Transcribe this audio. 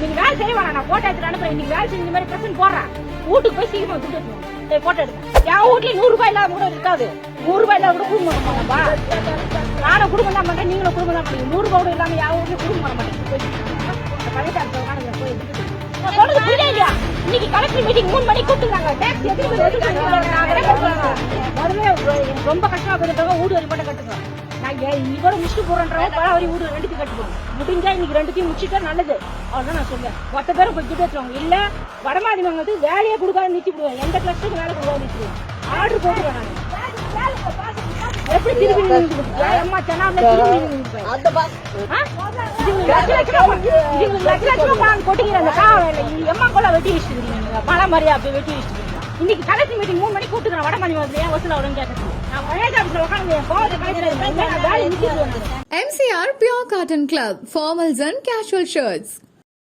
நீங்க வேலை செய்ய வேணாம், நான் போட்டோ எடுத்து அனுப்புறேன். இன்னைக்கு வேலை செஞ்ச மாதிரி பிரச்சனை போடுறேன். வீட்டுக்கு போய் சீக்கிரமா துட்டு எடுத்துக்கணும். போட்டோ எடுத்தேன். என் வீட்லயே 100 ரூபாய் இல்லாம கூட இருக்காது. 100 ரூபாய் இல்லாம கூட குடும்பம் பண்ண மாட்டோம்பா. நானும் குடும்பம் தான் பண்றேன், நீங்களும் குடும்பம் தான் பண்ணுங்க. 100 ரூபாய் கூட இல்லாம என் வீட்லயும் குடும்பம் பண்ண மாட்டேங்க. கலெக்டர் போய் சொல்றது புரியல இல்லையா? இன்னைக்கு கலெக்டர் மீட்டிங் 3 மணிக்கு கூப்பிட்டுருக்காங்க. டாக்ஸ் ரொம்ப கஷ்டமா போயிருக்காங்க. வீடு வரி மட்டும் கட்டுங்க. நான் இதோட முடிச்சுட்டு போறேன்றவங்க பழவரி வீடு 2த்தையும் கட்டுவோம். முடிஞ்சா இன்னைக்கு 2த்தையும் முடிச்சுட்டா நல்லது. அவ்வளவுதான் நான் சொல்றேன். மொத்த பேரும் போய் துட்டு வச்சுருவாங்க. இல்ல வடமாதினவங்க வந்து வேலையே கொடுக்காத நிறுத்தி விடுவேன். எந்த கிளஸ்டருக்கு வேலை கொடுக்காத நிறுத்திடுவேன். ஆர்டர் போட்டுருவேன் நான். எப்படி திருப்பி அம்மா சென்னாம கொட்டிக்கிற அந்த காவல எம்மா கொள்ள வெட்டி வச்சுருக்கீங்க. மழை மாதிரியா அப்படி வெட்டி வச்சுருக்கீங்க. இன்னைக்கு கலெக்டர் மீட்டிங் 3 மணிக்கு கூப்பிட்டு வடமாதி வந்து ஏன் வசூல் அவ்வளவு கேட்கறேன். நான் மழைக்காலத்துல உட்காந்து MCR Pure Cotton Club, formals and casual shirts.